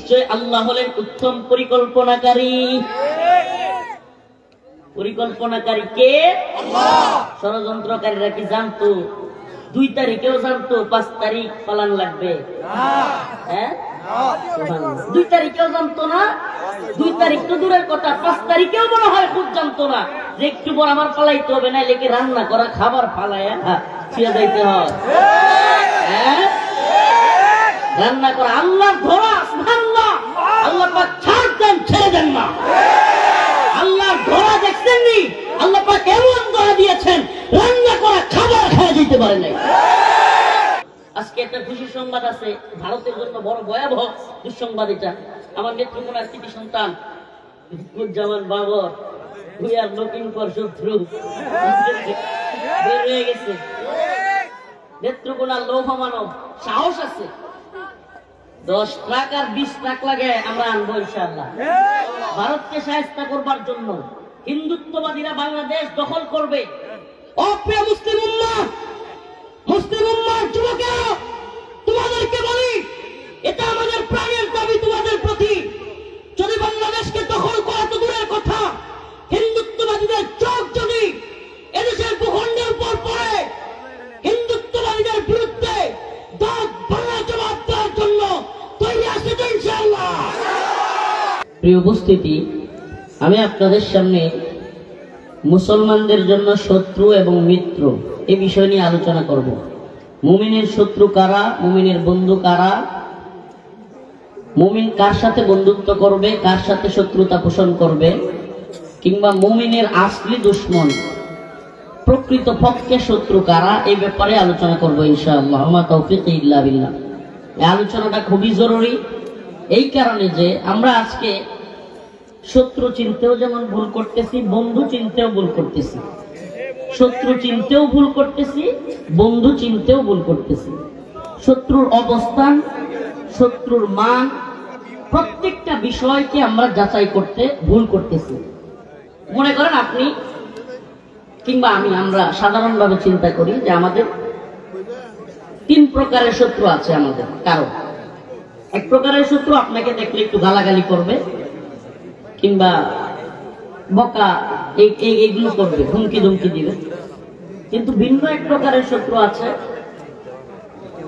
নিশ্চয় আল্লাহ হলেন উত্তম পরিকল্পনাকারী। পরিকল্পনাকারী কে? আল্লাহ। ষড়যন্ত্রকারীরা কি জানতো 2 তারিখেও জানতো 5 তারিখ পালন লাগবে? হ্যাঁ, 2 তারিখেও জানতো না। 2 তারিখ তো দূরের কথা, 5 তারিখেও মনে হয় খুব জানতো না যে একটু পর আমার পালাইতে হবে, না লেগে রান্না করা খাবার ফালাইয়া ফিরে যাইতে হয়। হ্যাঁ, রান্না করা আল্লাহ ধরা। সুবহানাল্লাহ, আল্লাহ পাক ছাড় দেন, ছেড়ে দেন না। আল্লাহ ধরা দেখছেন নি? আল্লাহ পাক এমন ধরা দিয়েছেন, রান্না করা খাবার খাওয়া যেতে পারে নাই। আজকে একটা খুশি সংবাদ আছে, ভারতের জন্য বড় ভয়াবহ দুঃসংবাদ এটা। আমার নেত্রকোনার কৃতি সন্তান Zaman Babar, we are looking for শত্রু, বের হয়ে গেছে। নেত্রকোনার লৌহ মানব, সাহস আছে, 10 ট্রাক আর 20 ট্রাক লাগে আমরা আনবো ইনশাআল্লাহ। ভারতকে সাহায্য করবার জন্য হিন্দুত্ববাদীরা বাংলাদেশ দখল করবে। অপ্রিয় মুসলিম উম্মাহ, মুসলিম উম্মাহর যুবকেরা, তোমাদেরকে বলি, এটা আমাদের প্রাণের দাবি তোমাদের প্রতি। যদি বাংলাদেশকে দখল করা তো দূরের কথা, হিন্দুত্ববাদীদের চোখ যদি এদেশের ভূখণ্ডের উপর পড়ে, হিন্দুত্ববাদীদের বিরুদ্ধে দাঁত ভাঙা জবাব দেওয়ার জন্য তৈরি আছে তো ইনশাআল্লাহ। প্রিয় উপস্থিতি, আমি আপনাদের সামনে মুসলমানদের জন্য শত্রু এবং মিত্র এই বিষয় নিয়ে আলোচনা করব। মুমিনের শত্রু কারা, মুমিনের বন্ধু কারা, মুমিন কার সাথে বন্ধুত্ব করবে, কার সাথে শত্রুতা পোষণ করবে, কিংবা মুমিনের আসলি দুশমন, প্রকৃত পক্ষে শত্রু কারা, এই ব্যাপারে আলোচনা করব ইনশাআল্লাহ। ওয়া মা তাওফীকি ইল্লা বিল্লাহ। এই আলোচনাটা খুবই জরুরি এই কারণে যে আমরা আজকে শত্রু চিনতেও যেমন ভুল করতেছি, বন্ধু চিনতেও ভুল করতেছি। শত্রু চিনতেও ভুল করতেছি, বন্ধু চিনতেও ভুল করতেছি। শত্রুর অবস্থান, শত্রুর মান, প্রত্যেকটা বিষয়কে আমরা যাচাই করতে ভুল করতেছি। মনে করেন আপনি কিংবা আমি, আমরা সাধারণভাবে চিন্তা করি যে আমাদের 3 প্রকারের শত্রু আছে আমাদের কারো। এক প্রকারের শত্রু আপনাকে দেখলে একটু গালাগালি করবে কিংবা বকা এইগুলো করবে, হুমকি ধুমকি দিবে। কিন্তু ভিন্ন এক প্রকারের শত্রু আছে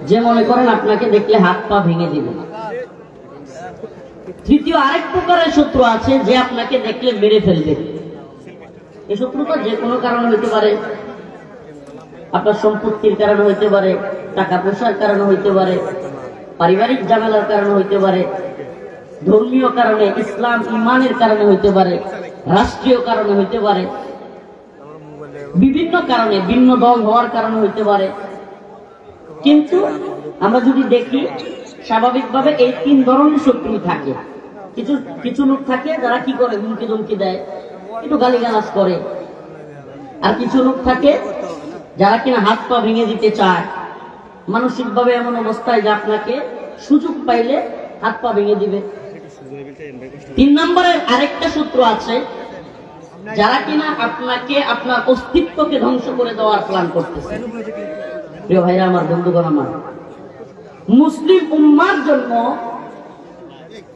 যে মনে করেন আপনাকে দেখলে হাত পা ভেঙে দিবে। তৃতীয় আরেক প্রকারের শত্রু আছে যে আপনাকে দেখলে মেরে ফেলবে। এই শত্রুতা যে কোনো কারণে হইতে পারে, আপনার সম্পত্তির কারণে হইতে পারে, টাকা পয়সার কারণে হইতে পারে, পারিবারিক ঝামেলার কারণে হইতে পারে, ধর্মীয় কারণে, ইসলাম ইমানের কারণে হইতে পারে, রাষ্ট্রীয় কারণে হইতে পারে, বিভিন্ন কারণে, ভিন্ন দল হওয়ার কারণে হইতে পারে। কিন্তু আমরা যদি দেখি স্বাভাবিকভাবে এই 3 ধরনের শত্রু থাকে। কিছু লোক থাকে যারা কি করে, হুমকি ধমকি দেয়, একটু গালিগালাজ করে। আর কিছু লোক থাকে যারা কিনা হাত পা ভেঙে দিতে চায়, মানসিকভাবে এমন অবস্থায় যে আপনাকে সুযোগ পাইলে হাত পা ভেঙে দিবে। 3 নম্বরের আরেকটা শত্রু আছে যারা কিনা আপনাকে, আপনার অস্তিত্বকে ধ্বংস করে দেওয়ার প্ল্যান করতেছে। প্রিয় ভাইরা আমার, বন্ধুগণ আমার, মুসলিম উম্মার জন্য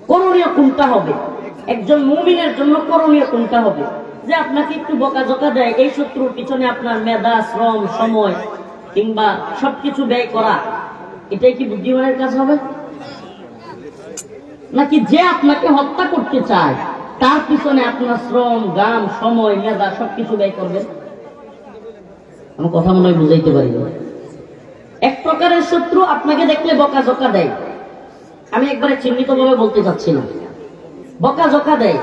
করণীয় কোনটা হবে, একজন মুমিনের জন্য করণীয় কোনটা হবে? যে আপনাকে একটু বকাঝকা দেয়, এই শত্রুর পিছনে আপনার মেধা, শ্রম, সময় কিংবা সবকিছু ব্যয় করা, এটাই কি বুদ্ধিমানের কাজ হবে? নাকি যে আপনাকে হত্যা করতে চায় তার পিছনে আপনার শ্রম, গাম, সময়, মেধা সবকিছু ব্যয় করবেন? আমি কথা মনে হয় বুঝাইতে পারি না। এক প্রকারের শত্রু আপনাকে দেখলে বকাঝকা দেয়, আমি একবারে চিহ্নিতভাবে বলতে চাচ্ছি না, বকাঝকা দেয়।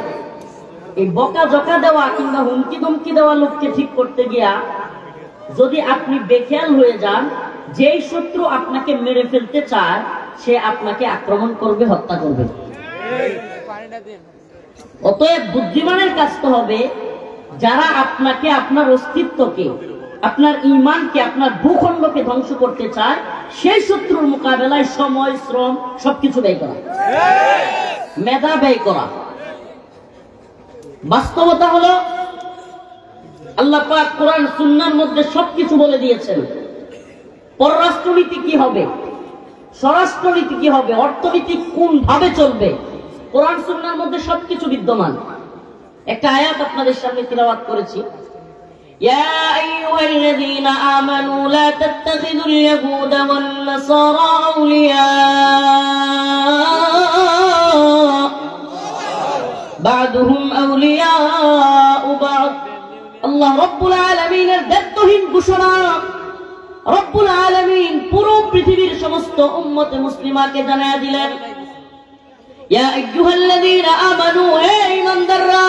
এই বকাঝকা দেওয়া কিংবা হুমকি ধমকি দেওয়া লোককে ঠিক করতে গিয়া যদি আপনি বেখেয়াল হয়ে যান, যেই শত্রু আপনাকে মেরে ফেলতে চায় সে আপনাকে আক্রমণ করবে, হত্যা করবে। অতএব বুদ্ধিমানের কাজ তো হবে যারা আপনাকে, আপনার অস্তিত্বকে, আপনার ঈমানকে, আপনার ভূখণ্ডকে ধ্বংস করতে চায়, সেই শত্রুর মোকাবেলায় সময়, শ্রম সবকিছু ব্যয় করা, মেধা ব্যয় করা। বাস্তবতা হলো আল্লাহ পাক কোরআন সুন্নাহর মধ্যে সবকিছু বলে দিয়েছেন। পররাষ্ট্রনীতি কি হবে, স্বরাষ্ট্রনীতি কি হবে, অর্থনীতি কোন ভাবে চলবে, কোরআন সুন্নাহর মধ্যে সবকিছু বিদ্যমান। একটা আয়াত আপনাদের সামনে তিলাওয়াত করেছি, ইয়া আইয়ুহাল্লাযীনা আমানু লা তাত্তাখিযুল ইয়াহুদা ওয়ান নাসারা আউলিয়া বা'দুহুম আউলিয়াউ বা'দ। আল্লাহ রাব্বুল আলামিনের দায়িত্বহীন ঘোষণা। রব্বুল আলামিন পুরো পৃথিবীর সমস্ত উম্মতে মুসলিমাকে জানায়া দিলেন, ইয়া আইয়ুহাল্লাযীনা আমানু, হে ঈমানদাররা,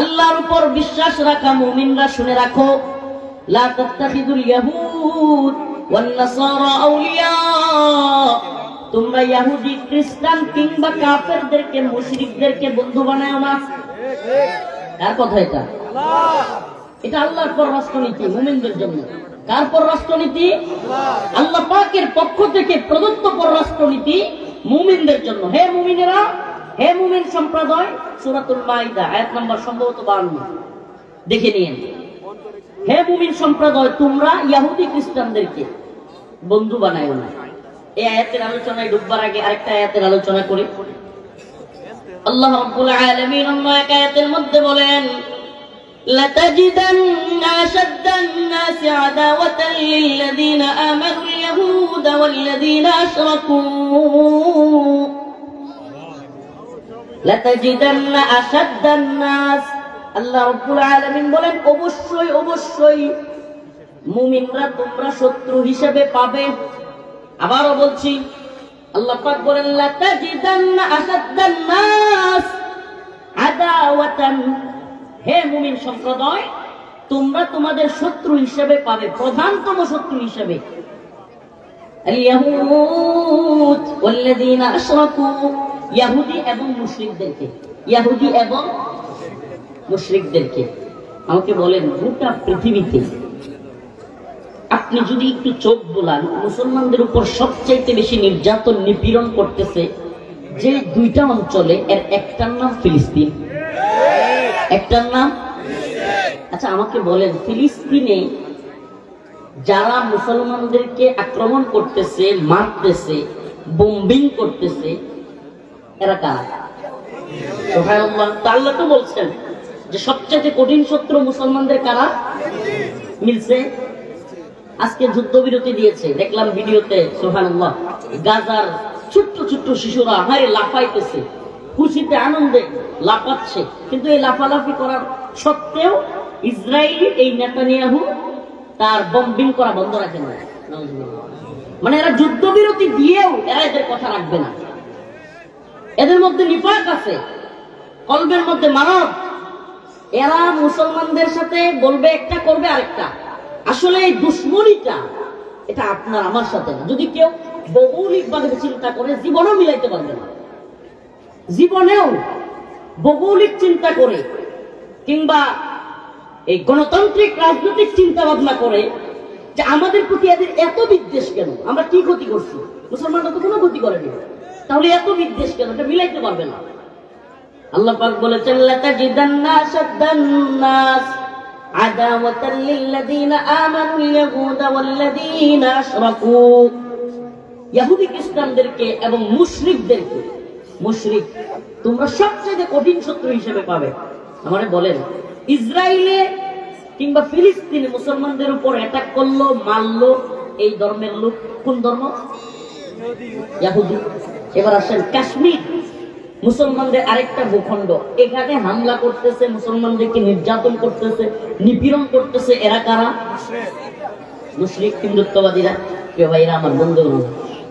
আল্লাহর উপর বিশ্বাস রাখা মুমিনরা শুনে রাখো, লা তাত্তাখিযুল ইয়াহুদ ওয়ান নাসারা আউলিয়া, তোমরা ইহুদি খ্রিস্টান কিংবা কাফেরদেরকে মুশরিকদেরকে বন্ধু বানায়ো না। কার কথা এটা? এটা আল্লাহর পররাষ্ট্রনীতি মুমিনদের জন্য। কার পররাষ্ট্রনীতি? আল্লাহ পাকের পক্ষ থেকে প্রদত্ত পররাষ্ট্রনীতি মুমিনদের জন্য। হে মুমিনেরা, হে মুমিন সম্প্রদায়, সূরাতুল মাইদা আয়াত নাম্বার সম্ভবত 52, দেখে নিন। হে মুমিন সম্প্রদায়, তোমরা ইহুদি খ্রিস্টানদেরকে বন্ধু বানায়ো না। এই আয়াতের আলোচনায় ঢুকবার আগে আরেকটা আয়াতের আলোচনা করি। আল্লাহ রাব্বুল আলামিন অন্য এক আয়াতের মধ্যে বলেন, لتجدن أشد الناس عداوة للذين آمنوا اليهود والذين أشركوا لتجدن أشد الناس। আল্লাহ রাব্বুল আলামিন বলেন, অবশ্যই অবশ্যই মুমিনরা তোমরা শত্রু হিসেবে পাবে। আবারও বলছি, আল্লাহ পাক বলেন, লাতাজিদান্না আশাদ্দান নাস আদাওয়াতান, হে মুমিন সম্প্রদায়, তোমরা তোমাদের শত্রু হিসেবে পাবে, প্রধানতম শত্রু হিসেবে আল ইয়াহুদ ওয়াল্লাযীনা আশরাকু, ইহুদি এবং মুশরিকদেরকে। ইহুদি এবং মুশরিকদেরকে। আমাকে বলেন, গোটা পৃথিবীতে আপনি যদি একটু চোখ বোলান, মুসলমানদের উপর সবচাইতে বেশি নির্যাতন নিপীড়ন করতেছে যে দুইটা অঞ্চলে, এর একটার নাম ফিলিস্তিন, একটার নাম। আচ্ছা আমাকে বলেন, ফিলিস্তিনে যারা মুসলমানদেরকে আক্রমণ করতেছে, মারতেছে, বোম্বিং করতেছে, এরা কারা? সুবহানাল্লাহ। আল্লাহ তো বলছেন যে সবচেয়ে কঠিন শত্রু মুসলমানদের কারা? মিলছে। আজকে যুদ্ধবিরতি দিয়েছে, দেখলাম ভিডিওতে, সুবহানাল্লাহ। গাজার ছোট্ট ছোট্ট শিশুরা হায় লাফাইতেছে, খুশিতে আনন্দে লাফাচ্ছে, কিন্তু এই লাফালাফি করার সত্ত্বেও ইসরায়েলি এই নেতানিয়াহু তার বম্বিং করা বন্ধ রাখে না। মানে এরা যুদ্ধবিরতি দিয়েও এরা এদের কথা রাখবে না। এদের মধ্যে নিফাক আছে, কলবের মধ্যে মানব। এরা মুসলমানদের সাথে বলবে একটা, করবে আরেকটা। আসলে এই দুশ্মনীটা এটা আপনার আমার সাথে না। যদি কেউ ভৌগোলিকভাবে চিন্তা করে, জীবনেও মিলাইতে পারবে না। জীবনেও ভৌগোলিক চিন্তা করে কিংবা এই গণতান্ত্রিক রাজনৈতিক চিন্তা ভাবনা করে যে আমাদের প্রতি এদের এত বিদ্বেষ কেন, আমরা কি ক্ষতি করছি? মুসলমানরা তো কোনো ক্ষতি করেনি, তাহলে এত বিদ্বেষ কেন? এটা মিলাইতে পারবে না। আল্লাহ পাক বলেছেন, লাতাজিদান্না আশাদ্দান নাস আদাওয়াতান লিল্লাযীনা আমানুল ইয়াহুদা ওয়াল্লাযীনা আশরাকু, ইহুদি খ্রিস্টানদেরকে এবং মুশরিকদেরকে, মুশরিক তোমরা সবচেয়ে কঠিন শত্রু হিসেবে পাবে। আমারে বলেন, ইসরায়েলে কিংবা ফিলিস্তিনে মুসলমানদের উপর অ্যাটাক করলো, মারলো, এই ধর্মের লোক কোন ধর্ম? ইহুদি। এবার আসেন কাশ্মীর, মুসলমানদের আরেকটা ভূখণ্ড, এখানে হামলা করতেছে, মুসলমানদেরকে নির্যাতন করতেছে, নিপীড়ন করতেছে, এরা কারা? মুশরিক, হিন্দুত্ববাদীরা। প্রিয় ভাইরা আমার, বন্ধুগণ,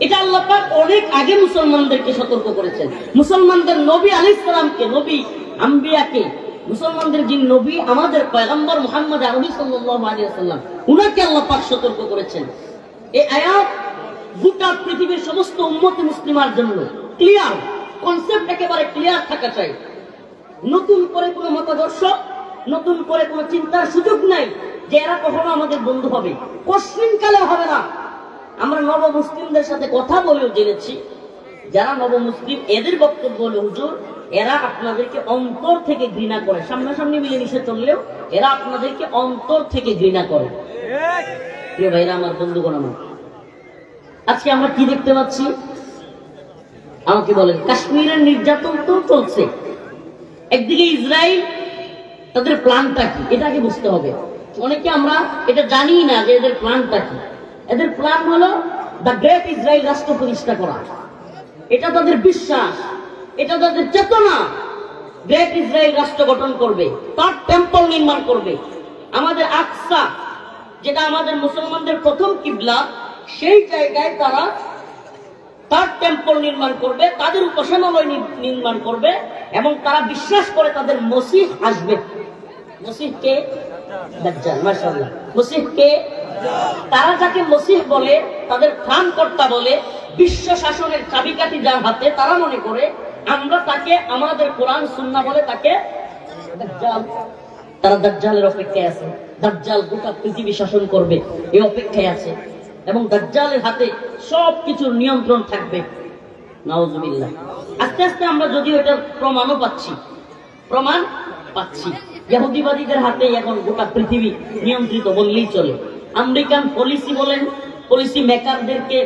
এটা আল্লাহ পাক অনেক আগে মুসলমানদেরকে সতর্ক করেছেন। মুসলমানদের নবী আলাইহিস সালামকে, নবী আম্বিয়াকে, মুসলমানদের যিনি নবী, আমাদের পয়গম্বর মুহাম্মদ আরবি সাল্লাল্লাহু আলাইহি ওয়াসাল্লাম, উনাকে আল্লাহ পাক সতর্ক করেছেন। এই আয়াত গোটা পৃথিবীর সমস্ত উম্মতে মুসলিমার জন্য ক্লিয়ার কনসেপ্ট, একেবারে ক্লিয়ার থাকা চাই। নতুন করে কোনো মতাদর্শ, নতুন করে কোনো চিন্তার সুযোগ নাই যে এরা কখনো আমাদের বন্ধু হবে, কোশ্চিনকালে হবে না। আমরা নব মুসলিমদের সাথে কথা বলেও জেনেছি, যারা নব মুসলিম, এদের বক্তব্য হলো, হুজুর এরা আপনাদেরকে অন্তর থেকে ঘৃণা করে, সামনাসামনি মিলেমিশে চললেও এরা আপনাদেরকে অন্তর থেকে ঘৃণা করে। প্রিয় ভাইরা আমার, বন্ধুগণ আমার, আজকে আমরা কি দেখতে পাচ্ছি? আমাকে বলেন, কাশ্মীরের নির্যাতন তো চলছে, একদিকে ইসরায়েল, তাদের প্ল্যানটা কি এটা আগে বুঝতে হবে। অনেকে আমরা এটা জানি না যে এদের প্ল্যানটা কি। এদের প্ল্যান হলো দ্য গ্রেট ইসরায়েল রাষ্ট্র প্রতিষ্ঠা করা, এটা তাদের বিশ্বাস, এটা তাদের চেতনা। গ্রেট ইসরায়েল রাষ্ট্র গঠন করবে, তার টেম্পল নির্মাণ করবে, আমাদের আকসা যেটা আমাদের মুসলমানদের প্রথম কিবলা, সেই জায়গায় তারা তার টেম্পল নির্মাণ করবে, তাদের উপাসনালয় নির্মাণ করবে, এবং তারা বিশ্বাস করে তাদের মসিহ আসবে। মসিহ কে? দাজ্জাল। মাশাআল্লাহ। মসিহ কে? তারা যাকে মসিহ বলে, তাদের ত্রাণকর্তা বলে, বিশ্ব শাসনের চাবিকাঠি যার হাতে, তারা মনে করে আমরা তাকে, আমাদের কোরআন সুন্নাহ বলে তাকে দাজ্জাল। তারা দাজ্জালের অপেক্ষায় আছে। দাজ্জাল গোটা পৃথিবী শাসন করবে এই অপেক্ষায় আছে, এবং দাজ্জালের হাতে সবকিছুর নিয়ন্ত্রণ থাকবে। নাউজুবিল্লাহ। আস্তে আস্তে আমরা যদিও এটা প্রমাণ পাচ্ছি, ইহুদিবাদীদের হাতে এখন গোটা পৃথিবী নিয়ন্ত্রিত বললেই চলে। আমেরিকান পলিসি বলেন, পলিসি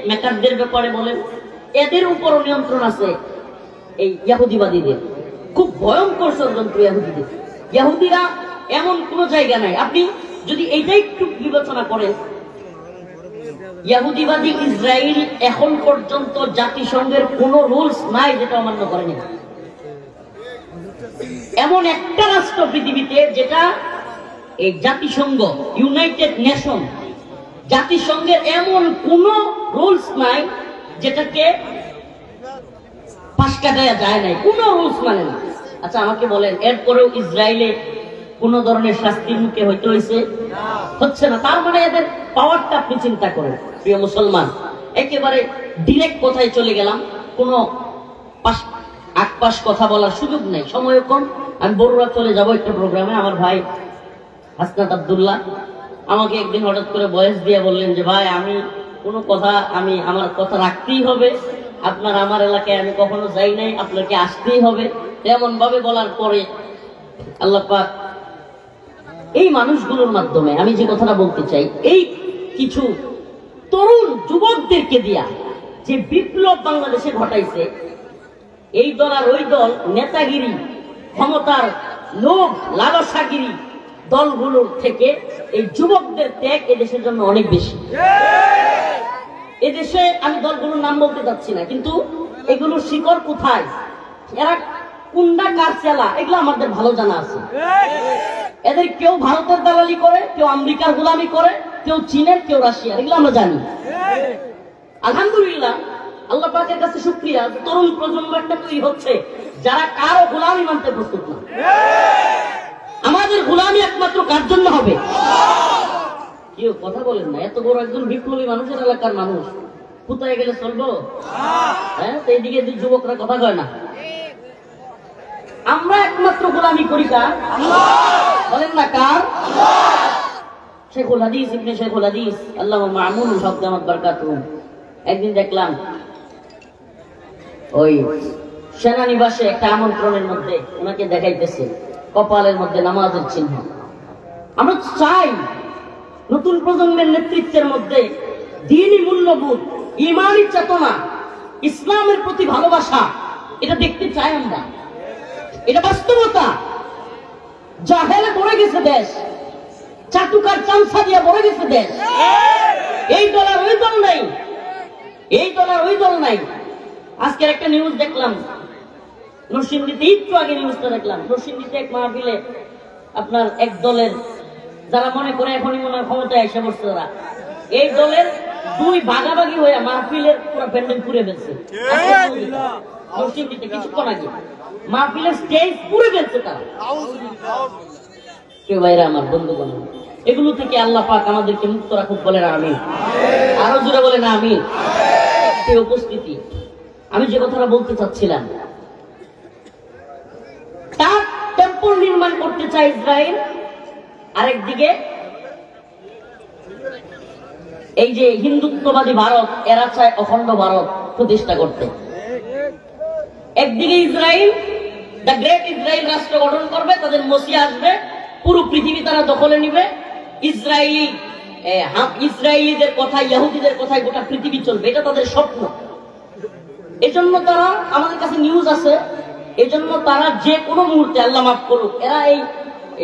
মেকারদের ব্যাপারে বলেন, এদের উপরও নিয়ন্ত্রণ আছে এই ইহুদিবাদীদের। খুব ভয়ঙ্কর ষড়যন্ত্র ইহুদিদের। ইহুদিরা এমন কোন জায়গা নাই, আপনি যদি এইটাই একটু বিবেচনা করেন, ইহুদিবাদী ইসরায়েল এখন পর্যন্ত জাতিসংঘের কোন রুলস নাই যেটা অমান্য করেনি। এমন একটা রাষ্ট্র পৃথিবীতে যেটা এই জাতিসংঘ, ইউনাইটেড নেশন, জাতিসংঘের এমন কোন রুলস নাই যেটাকে পাশ কাটায়া যায় নাই, কোন রুলস মানে না। আচ্ছা আমাকে বলেন, এরপরেও ইসরায়েলে কোন ধরনের শাস্তির মুখে হচ্ছে না। তার মানে এদের পাওয়ারটা আপনি চিন্তা করেন প্রিয় মুসলমান। একেবারে ডিরেক্ট কথায় চলে গেলাম, কোন আকপাশ কথা বলার সুযোগ নেই, সময় কম। আমি বড়রা চলে যাব একটা প্রোগ্রামে। আমার ভাই হাসনাত আব্দুল্লাহ আমাকে একদিন হঠাৎ করে ভয়েস দিয়ে বললেন যে ভাই, আমি কোনো কথা, আমার কথা রাখতেই হবে, আপনার আমার এলাকায় আমি কখনো যাই নাই, আপনাকে আসতেই হবে। এমন ভাবে বলার পরে আল্লাহ পাক এই মানুষগুলোর মাধ্যমে আমি যে কথাটা বলতে চাই, এই কিছু তরুণ যুবকদেরকে দিয়া যে বিপ্লব বাংলাদেশে ঘটাইছে, এই দল আর ওই দল, নেতাগিরি, ক্ষমতার লোভ, লালসাগিরি দলগুলোর থেকে এই যুবকদের ত্যাগ এদেশের জন্য অনেক বেশি। এদেশে আমি দলগুলোর নাম বলতে যাচ্ছি না, কিন্তু এগুলোর শিকড় কোথায়, এরা কুন্ডা কার চেলা, এগুলো আমাদের ভালো জানা আছে। এদের কেউ ভারতের দালালি করে, কেউ আমেরিকার গোলামি করে, কেউ চীনের, কেউ রাশিয়ার, এগুলো আমরা জানি। আলহামদুলিল্লাহ, আল্লাহ পাকের কাছে শুকরিয়া, তরুণ প্রজন্ম একটা তৈরি হচ্ছে যারা কারো গোলামি মানতে প্রস্তুত না। আমাদের গোলামি একমাত্র কার জন্য হবে? কেউ কথা বলেন না। এত বড় একজন বিপ্লবী মানুষের এলাকার মানুষ কোথায় গেলে চলবো? হ্যাঁ, তো এইদিকে যুবকরা কথা কয় না। আমরা একমাত্র গোলামি করি কার? বলেন না কার? শেখুল হাদিস ইবনে শেখুল হাদিস আল্লামা মামুন শব্দ আমার বারাকাতুহু একদিন দেখলাম ওই সেনানিবাসে একটা আমন্ত্রণের মধ্যে ওনাকে দেখাইতেছে কপালের মধ্যে নামাজের চিহ্ন। আমরা চাই নতুন প্রজন্মের নেতৃত্বের মধ্যে দ্বীনি মূল্যবোধ, ঈমানি চেতনা, ইসলামের প্রতি ভালোবাসা, এটা দেখতে চাই আমরা। এটা বাস্তবতা। জাহেলে ভরে গেছে দেশ, চাটুকার চামচা দিয়ে ভরে গেছে দেশ। এই দল আর ওই দল নাই, এই দল আর ওই দল নাই। আজকের একটা নিউজ দেখলাম নরসিংদীতে, একটু আগে নিউজটা দেখলাম, নরসিংদীতে এক মাহফিলে আপনার এক দলের যারা মনে করে এখনই মনে হয় ক্ষমতায় এসে বসছে, তারা এই দলের দুই ভাগাভাগি হয়ে মাহফিলের পুরো প্যান্ডেল পুড়ে ফেলছে। নরসিংদীতে কিছুক্ষণ আগে মাহফিলের স্টেজ পুড়ে ফেলছে তারা। কেউ ভাইরা আমার বন্ধুগণ, এগুলো থেকে আল্লাহ পাক আমাদেরকে মুক্ত রাখুক, বলেন আমিন। আরো জোরে বলেন আমিন। এই উপস্থিতি, আমি যে কথাটা বলতে চাচ্ছিলাম, তার টেম্পল নির্মাণ করতে চায় ইসরায়েল, আরেকদিকে এই যে হিন্দুত্ববাদী ভারত, এরা চায় অখণ্ড ভারত প্রতিষ্ঠা করতে। একদিকে ইসরায়েল, দ্য গ্রেট ইসরায়েল রাষ্ট্র গঠন করবে, তাদের মসিহ আসবে, পুরো পৃথিবী তারা দখলে নিবে, ইসরায়েলিদের কথা, ইহুদিদের কথায় গোটা পৃথিবী চলবে, এটা তাদের স্বপ্ন। এজন্য তারা, আমাদের কাছে নিউজ আছে, এজন্য তারা যে কোনো মুহূর্তে, আল্লাহ মাফ করুক, এরা এই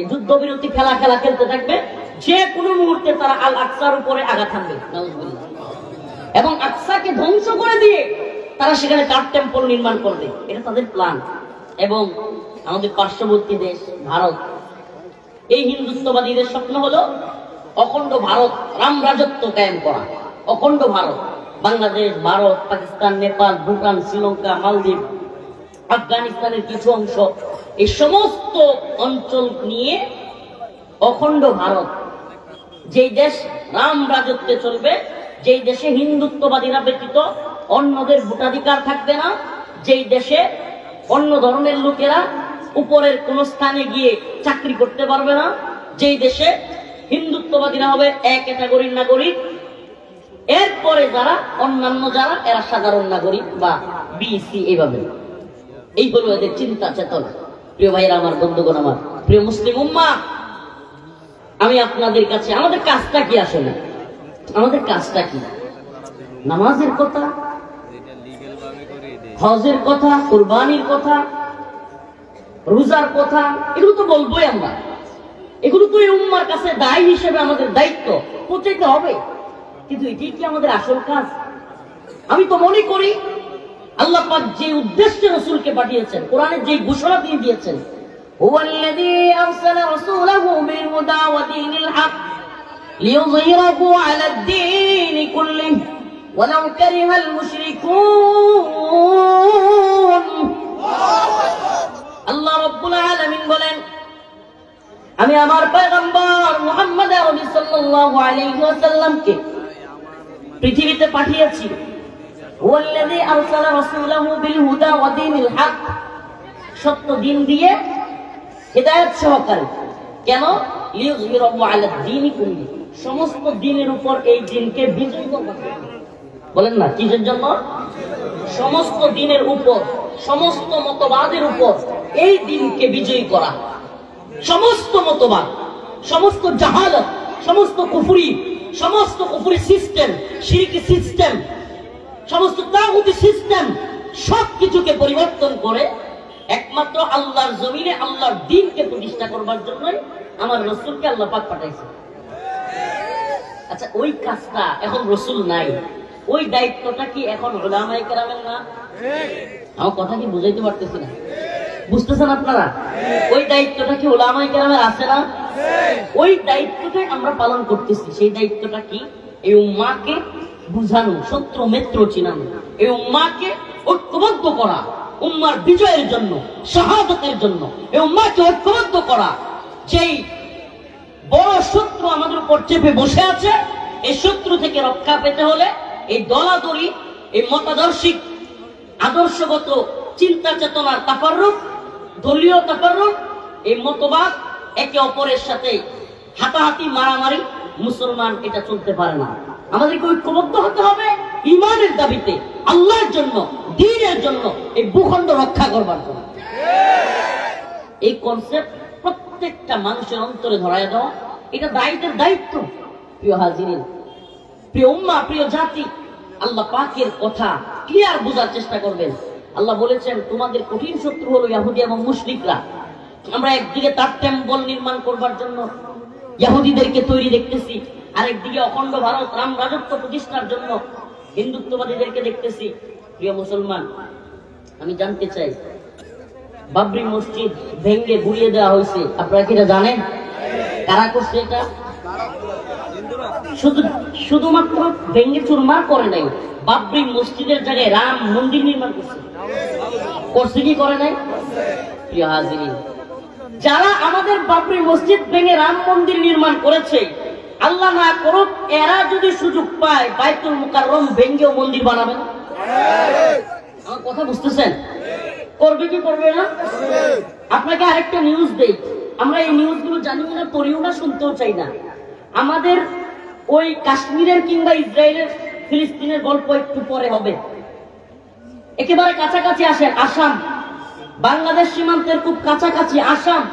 যুদ্ধবিরতি খেলা খেলতে থাকবে, যে কোনো মুহূর্তে তারা আল আকসার উপরে আঘাত হানবে এবং আকসাকে ধ্বংস করে দিয়ে তারা সেখানে কার টেম্পল নির্মাণ করবে। এটা তাদের প্ল্যান। এবং আমাদের পার্শ্ববর্তী দেশ ভারত, এই হিন্দুত্ববাদীদের স্বপ্ন হলো অখণ্ড ভারত, রাম রাজত্ব কায়েম করা। অখণ্ড ভারত, বাংলাদেশ, ভারত, পাকিস্তান, নেপাল, ভুটান, শ্রীলঙ্কা, মালদ্বীপ, আফগানিস্তানের কিছু অংশ, এই সমস্ত অঞ্চল নিয়ে অখণ্ড ভারত, যেই দেশ রাম রাজত্বে চলবে, যেই দেশে হিন্দুত্ববাদীরা ব্যতীত অন্যদের ভোটাধিকার থাকবে না, যেই দেশে অন্য ধরনের লোকেরা উপরের কোন স্থানে গিয়ে চাকরি করতে পারবে না, যেই দেশে হিন্দুত্ববাদীরা হবে এক ক্যাটাগরির নাগরিক, এরপরে যারা অন্যান্য যারা এরা সাধারণ নাগরিক বা বিসি, এইভাবে। এই হলো এদের চিন্তা চেতনা। প্রিয় ভাইয়েরা আমার, বন্ধুগণ আমার, প্রিয় মুসলিম উম্মাহ, আমি আপনাদের কাছে, আমাদের কাজটা কি আসলে? আমাদের কাজটা কি? নামাজের কথা, হজের কথা, কুরবানির কথা, রোজার কথা, এগুলো তো বলবোই আমরা। এগুলো তো এই উম্মার কাছে দায় হিসেবে আমাদের দায়িত্ব, পৌঁছাইতে হবে। কিন্তু এটি কি আমাদের আসল কাজ? আমি তো মনে করি আল্লাহ পাক যে উদ্দেশ্যে রাসূলকে পাঠিয়েছেন, কোরআনের যে ঘোষণা তিনি দিয়েছেন, হুয়াল্লাযী আরসালা রাসূলাহু বিল হুদা ওয়া দীনিল হক লিইয়ুযহিরাহু আলাদ দীনি কুল্লিহি ওয়ালাউ কারিহাল মুশরিকুন। আল্লাহ রাব্বুল আলামিন বলেন, আমি আমার পয়গম্বর মুহাম্মদ আরবি সাল্লাল্লাহু আলাইহি ওয়াসাল্লামকে পৃথিবীতে পাঠিয়েছি। হুয়াল্লাযী আরসালা রাসূলাহু বিল হুদা ওয়া দীনিল হক, সত্য দিন দিয়ে, হিদায়াত সহকারে। কেন? লিইয়ুযহিরাহু আলাদ দীনি কুল্লি, সমস্ত দিনের উপর এই দিনকে বিজয় করবার জন্য। বলেন না, কিসের জন্য? সমস্ত দিনের উপর, সমস্ত মতবাদের উপর এই দিনকে বিজয়ী করা। সমস্ত মতবাদ, সমস্ত জাহালত, সমস্ত কুফরি সিস্টেম, শিরকি সিস্টেম, সমস্ত তাগুতি সিস্টেম, সবকিছুকে পরিবর্তন করে একমাত্র আল্লাহর জমিনে আল্লাহর দ্বীনকে প্রতিষ্ঠা করবার জন্যই আমার রাসূলকে আল্লাহ পাক পাঠাইছে। আচ্ছা, ওই কাজটা এখন রাসূল নাই, ওই দায়িত্বটা কি এখন উলামায়ে কেরামের না? আমার কথা কি বুঝাইতে পারতেছি না? বুঝতেছেন আপনারা? ওই দায়িত্বটা কি উলামায়ে কেরামের আছে না? ওই দায়িত্বটাই আমরা পালন করতেছি। সেই দায়িত্বটা কি? এই উম্মাহকে বুঝানো, শত্রু মিত্র চিনানো, এই উম্মাহকে ঐক্যবদ্ধ করা, উম্মার বিজয়ের জন্য, শাহাদাতের জন্য এই উম্মাহকে ঐক্যবদ্ধ করা। যেই বড় শত্রু আমাদের উপর চেপে বসে আছে, এই শত্রু থেকে রক্ষা পেতে হলে এই দলাদলি, এই মতাদর্শিক আদর্শগত চিন্তা চেতনার তাফাররুক, দলীয় তাফাররুক, এই মতবাদ, একে অপরের সাথে হাতাহাতি মারামারি, মুসলমান এটা চলতে পারে না। আমাদেরকে ঐক্যবদ্ধ হতে হবে ঈমানের দাবিতে, আল্লাহর জন্য, দ্বীনের জন্য, এই ভূখণ্ড রক্ষা করবার জন্য। এই কনসেপ্ট প্রত্যেকটা মানুষের অন্তরে ধরায় দেওয়া, এটা দায়িত্বের দায়িত্ব। প্রিয় হাজিরিন, প্রিয় উম্মাহ, প্রিয় জাতি, আল্লাহ পাকের কথা ক্লিয়ার বোঝার চেষ্টা করবেন। আল্লাহ বলেছেন, তোমাদের কঠিন শত্রু হলো ইহুদি এবং মুশরিকরা। আমরা একদিকে তার টেম্পল নির্মাণ করবার জন্য ইহুদিদেরকে তৈরি দেখতেছি, আরেকদিকে অখণ্ড ভারত রাম রাজত্ব প্রতিষ্ঠার জন্য হিন্দুত্ববাদীদেরকে দেখতেছি। প্রিয় মুসলমান, আমি জানতে চাই, বাবরি মসজিদ ভেঙ্গে গুড়িয়ে দেওয়া হয়েছে, আপনারা কি এটা জানেন? কারা করছে এটা? শুধুমাত্র ভেঙ্গে চুরমার করে নাই, বাবরি মসজিদের জায়গায় রাম মন্দির নির্মাণ করছে। করছে কি করে নাই? প্রিয় হাজিরিন, যারা আমাদের বাবরি মসজিদ ভেঙে রাম মন্দির নির্মাণ করেছে, আল্লাহ না করুক এরা যদি সুযোগ পায় বাইতুল মুকাররম ভেঙ্গেও মন্দির বানাবে না। আমার কথা বুঝতেছেন? করবে কি করবে না? আপনাকে আরেকটা নিউজ দেই, আমরা এই নিউজগুলো জানিও না, পড়িও না, শুনতেও চাই না। আমাদের ওই কাশ্মীরের কিংবা ইসরায়েলের ফিলিস্তিনের গল্প একটু পরে হবে। একেবারে কাছাকাছি আসেন, আসাম, বাংলাদেশ সীমান্তের খুব কাছাকাছি আসাম।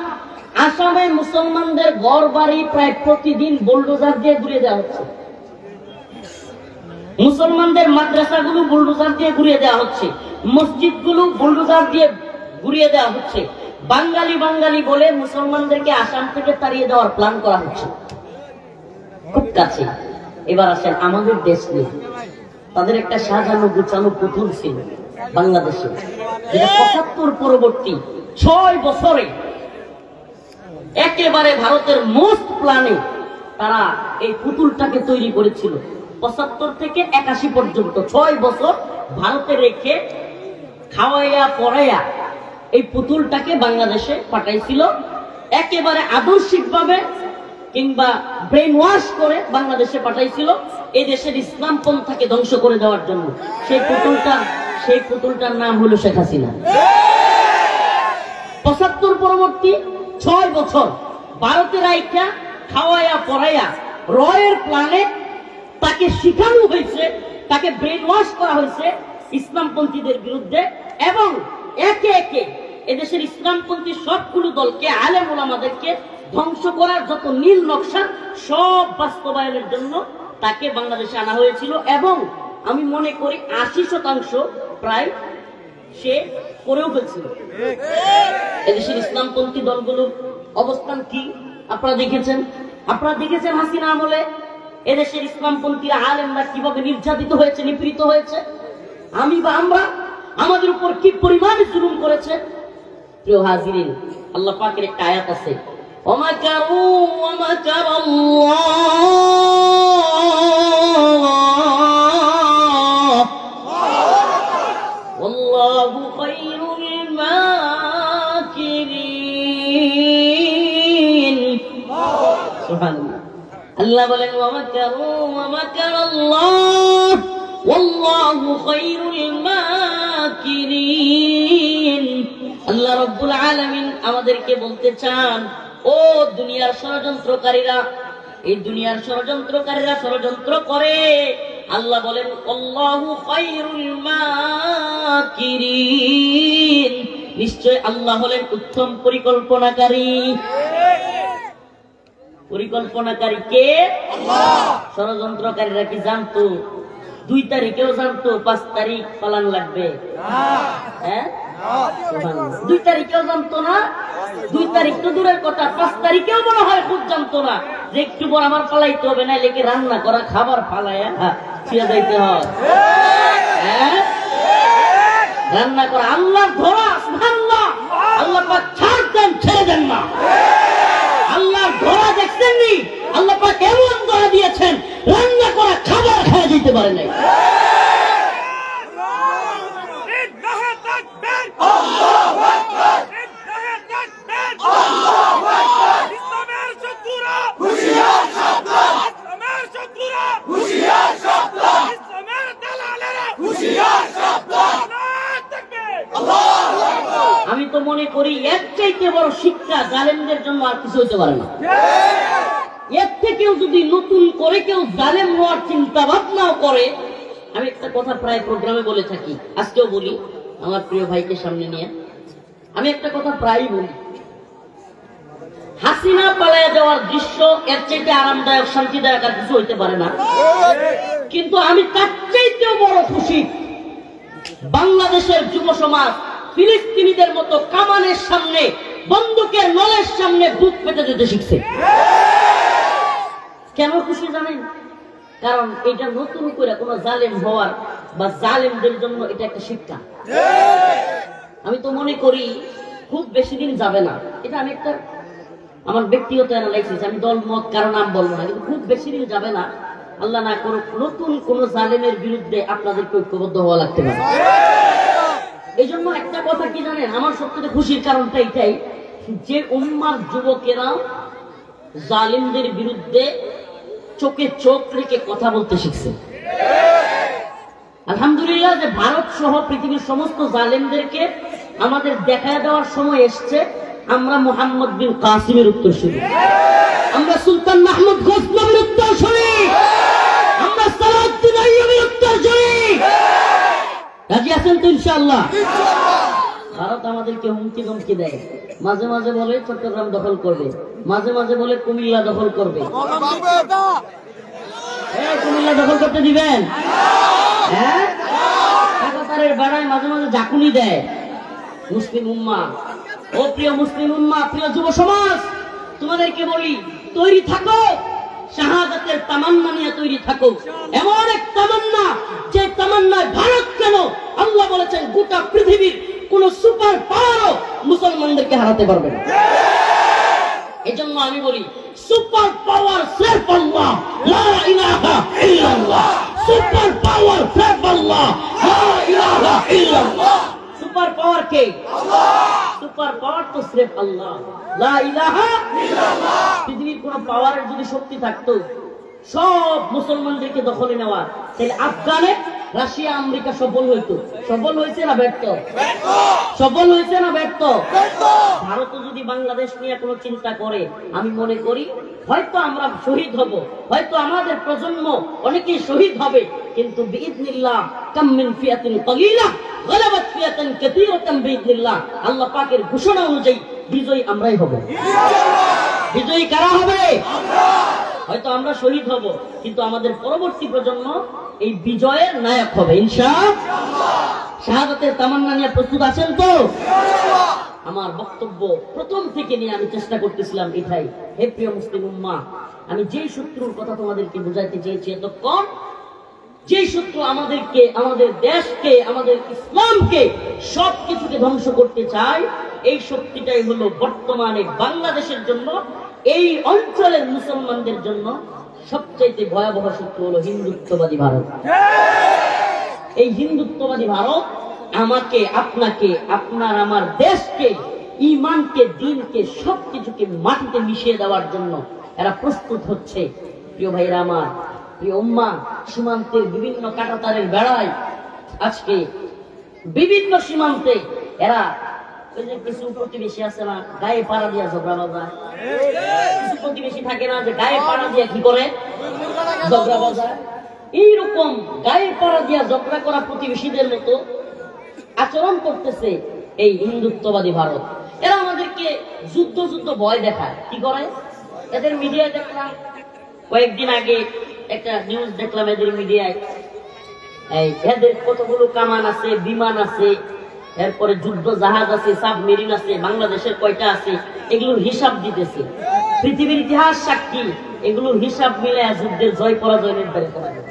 আসামে মুসলমানদের ঘর বাড়ি প্রায় প্রতিদিন বুলডোজার দিয়ে ঘুরিয়ে দেওয়া হচ্ছে। মুসলমানদের মাদ্রাসাগুলো বুলডোজার দিয়ে ঘুরিয়ে দেওয়া হচ্ছে, মসজিদগুলো বুলডোজার দিয়ে ঘুরিয়ে দেওয়া হচ্ছে। বাঙালি বাঙালি বলে মুসলমানদেরকে আসাম থেকে তাড়িয়ে দেওয়ার প্ল্যান করা হচ্ছে খুব কাছে। এবার আসেন আমাদের দেশ নিয়ে। তাদের একটা সাজানো গুছানো পুতুল ছিল বাংলাদেশে, যেটা ৭৫ পরবর্তী ৬ বছরে একেবারে ভারতের মোস্ট প্ল্যানে তারা এই পুতুলটাকে তৈরি করেছিল। ৭৫ থেকে ৮১ পর্যন্ত ৬ বছর ভারতে রেখে খাওয়াইয়া পড়াইয়া এই পুতুলটাকে বাংলাদেশে পাঠাইছিল, একেবারে আদর্শিকভাবে কিংবা ব্রেন ওয়াশ করে বাংলাদেশে পাঠাইছিল এই দেশের ইসলাম পন্থাকে ধ্বংস করে দেওয়ার জন্য। সেই পুতুলটার নাম হলো শেখ হাসিনা। ৭৫ পরবর্তী ৬ বছর ভারতের আইকা খাওয়াইয়া পড়াইয়া রয়ের প্ল্যানে তাকে শিখানো হয়েছে, তাকে ব্রেন ওয়াশ করা হয়েছে ইসলামপন্থীদের বিরুদ্ধে, এবং একে একে এদেশের ইসলামপন্থী সবগুলো দলকে, আলেম ওলামাদেরকে ধ্বংস করার যত নীল নকশা সব বাস্তবায়নের জন্য তাকে বাংলাদেশে আনা হয়েছিল। এবং আমি মনে করি ৮০% প্রায় সে করেও ফেলছিল। এদেশের ইসলামপন্থী দলগুলোর অবস্থান কি আপনারা দেখেছেন হাসিনা আমলে এদেশের ইসলামপন্থীরা আলেমরা কিভাবে নির্যাতিত হয়েছে, নিপীড়িত হয়েছে। আমরা আমাদের উপর কি পরিমাণে জুলুম করেছে। প্রিয় হাজিরিন, আল্লাহ পাকের একটা আয়াত আছে, ওমাকারু ওমাকারাল্লাহ ওয়াল্লাহু খায়রুল মাকিরিন। সুবহানাল্লাহ। আল্লাহ বলেন ওয়ামাকারু ওমাকারাল্লাহ ওয়াল্লাহু খায়রুল মাকিরিন। আল্লাহ রাব্বুল আলামিন আমাদেরকে বলতে চান, ও দুনিয়ার ষড়যন্ত্রকারীরা, এই দুনিয়ার ষড়যন্ত্রকারীরা ষড়যন্ত্র করে। আল্লাহ বলেন আল্লাহু খায়রুল মাকিরিন, নিশ্চয় আল্লাহ হলেন উত্তম পরিকল্পনাকারী। পরিকল্পনাকারী কে? আল্লাহ। ষড়যন্ত্রকারীরা কি জানতো 2 তারিখেও জানতো 5 তারিখ পালান লাগবে? হ্যাঁ, 2 তারিখেও জানতো না। 2 তারিখ তো দূরের কথা, 5 তারিখেও মনে হয় খুব জানতো না যে একটু পর আমার পালাইতে হবে, না লেগে রান্না করা খাবার পালাইয়া ছিয়া যাইতে হয়। হ্যাঁ, রান্না করা আল্লাহর ধরা। সুবহানাল্লাহ। আল্লাহ পাক ছাড় দেন, ছেড়ে দেন না। আল্লাহর ধরা দেখছেন নি? আল্লাহ পাক এমন ধরা দিয়েছেন, রান্না করা খাবার খাওয়া যেতে পারে নাই। আমি তো মনে করি এর চাইতে বড় শিক্ষা জালেমদের জন্য আর কিছু হতে পারে না। এর থেকেও যদি নতুন করে কেউ জালেম হওয়ার চিন্তা ভাবনাও করে, আমি একটা কথা প্রায় প্রোগ্রামে বলে থাকি, আজকেও বলি আমার প্রিয় ভাইকে সামনে নিয়ে, আমি একটা কথা প্রায়ই বলি, হাসিনা পালায়া যাওয়ার দৃশ্য এর চাইতে আরামদায়ক শান্তিদায়ক আর কিছু হইতে পারে না। কিন্তু আমি তার চাইতেও বড় খুশি বাংলাদেশের যুব সমাজ ফিলিস্তিনিদের মতো কামানের সামনে, বন্দুকের নলের সামনে বুক পেতে যেতে শিখছে। কেন খুশি জানেন? কারণ এটা নতুন করে কোন জালেম হওয়ার বা জালেমদের জন্য এটা একটা শিক্ষা। আমি তো মনে করি খুব বেশি দিন যাবে না, এটা আমি একটা আমার ব্যক্তিগত অ্যানালাইসিস, আমি দল মত কারো নাম বলবো না, কিন্তু খুব বেশি দিন যাবে না, আল্লাহ না করুক, নতুন কোন জালেমের বিরুদ্ধে আপনাদেরকে ঐক্যবদ্ধ হওয়া লাগতে পারে। এই জন্য একটা কথা কি জানেন, আমার সবচেয়ে খুশির কারণটা এটাই যে উম্মার যুবকেরা জালিমদের বিরুদ্ধে চোখে চোখ রেখে কথা বলতে শিখছে। আলহামদুলিল্লাহ যে ভারত সহ পৃথিবীর সমস্ত জালেমদেরকে আমাদের দেখা দেওয়ার সময় এসছে। আমরা মুহাম্মদ বিন কাসিমের উত্তর শুনি, আমরা সুলতান মাহমুদ গজনবীর উত্তর শুনি, আমরা সালাউদ্দিন আইয়ুবীর উত্তর শুনি। রাজি আছেন তো ইনশাআল্লাহ? ভারত আমাদেরকে হুমকি ধমকি দেয়, মাঝে মাঝে বলে চট্টগ্রাম দখল করবে, মাঝে মাঝে বলে কুমিল্লা দখল করবে। কুমিল্লা দখল করতে দিবেন? হ্যাঁ, কাঁটাতারের বেড়ায় মাঝে মাঝে ঝাঁকুনি দেয় মুসলিম উম্মাহ। ও প্রিয় মুসলিম উম্মাহ, প্রিয় যুব সমাজ, তোমাদেরকে বলি, তৈরি থাকো, শাহাদাতের তামান্না নিয়ে তৈরি থাকো। এমন এক তামান্না, যে তামান্নায় ভারত কেন, আল্লাহ বলেছেন গোটা পৃথিবীর কোন সুপার পাওয়ারও মুসলমানদেরকে হারাতে পারবে না। এজন্য আমি বলি, সুপার পাওয়ার সির্ফ আল্লাহ, লা ইলাহা ইল্লাল্লাহ। সুপার পাওয়ার সির্ফ আল্লাহ, লা ইলাহা ইল্লাল্লাহ। সুপার পাওয়ার কে? আল্লাহ। সুপার পাওয়ার তো সির্ফ আল্লাহ, লা ইলাহা ইল্লাল্লাহ। পৃথিবীর কোন পাওয়ারের যদি শক্তি থাকতো সব মুসলমানদেরকে দখলে নেওয়া, তাহলে আফগানে রাশিয়া আমেরিকা সফল হইতো। সফল হয়েছে না ব্যর্থ? সফল হয়েছে না ব্যর্থ? ভারত যদি বাংলাদেশ নিয়ে কোনো চিন্তা করে, আমি মনে করি হয়তো আমরা শহীদ হব, হয়তো আমাদের প্রজন্ম অনেকেই শহীদ হবে, কিন্তু বিইذنিল্লাহ কাম মিন ফিয়াতিন ক্বালিলা গালাবাত ফিয়াতান কাসীরাতান বিইذنিল্লাহ। আল্লাহ পাকের ঘোষণা অনুযায়ী বিজয়ী আমরাই হব। বিজয়ী কারা হবে? আমরা। হয়তো আমরা শহীদ হব, কিন্তু আমাদের পরবর্তী প্রজন্ম এই বিজয়ের নায়ক হবে ইনশাআল্লাহ। শাহাদাতের তামান্না নিয়ে প্রস্তুত আছেন তো? আমার বক্তব্য প্রথম থেকে নিয়ে আমি চেষ্টা করতেছিলাম এটাই, হে প্রিয় মুসলিম উম্মাহ, আমি যেই শত্রুর কথা তোমাদেরকে বুঝাইতে চেয়েছি এতক্ষণ, যেই শত্রু আমাদেরকে, আমাদের দেশকে, আমাদের ইসলামকে, সবকিছুকে ধ্বংস করতে চায়, এই শক্তিটাই হলো বর্তমানে বাংলাদেশের জন্য, এই অঞ্চলের মুসলমানদের জন্য সবচাইতে ভয়াবহ শত্রু হলো হিন্দুত্ববাদী ভারত। এই হিন্দুত্ববাদী ভারত আমাকে, আপনাকে, আপনার আমার দেশকে, ঈমানকে, দ্বীনকে, সবকিছুকে মাটিতে মিশিয়ে দেওয়ার জন্য এরা প্রস্তুত হচ্ছে। প্রিয় ভাইরা আমার, প্রিয় উম্মাহ, সীমান্তের বিভিন্ন কাঁটাতারের বেড়ায় আজকে বিভিন্ন সীমান্তে এরা, ওই যে কিছু প্রতিবেশী আছে না, গায়ে পাড়া দিয়া ঝগড়া বাজায়, কিছু প্রতিবেশী থাকে না যে গায়ে পাড়া দিয়া কি করে ঝগড়া বাজায়, এইরকম গায়ে পাড়া দিয়া ঝগড়া করা প্রতিবেশীদের মতো আচরণ করতেছে এই হিন্দুত্ববাদী ভারত। এরা আমাদেরকে যুদ্ধ যুদ্ধ ভয় দেখায়। কি করে? এদের মিডিয়ায় দেখলাম কয়েকদিন আগে একটা নিউজ দেখলাম, এদের মিডিয়ায় এদের কতগুলো কামান আছে, বিমান আছে, এরপরে যুদ্ধ জাহাজ আছে, সাবমেরিন আছে, বাংলাদেশের কয়টা আছে, এগুলোর হিসাব দিতেছে। পৃথিবীর ইতিহাস সাক্ষী, এগুলোর হিসাব মিলে যুদ্ধের জয় পরাজয় নির্ধারিত করা যাবে।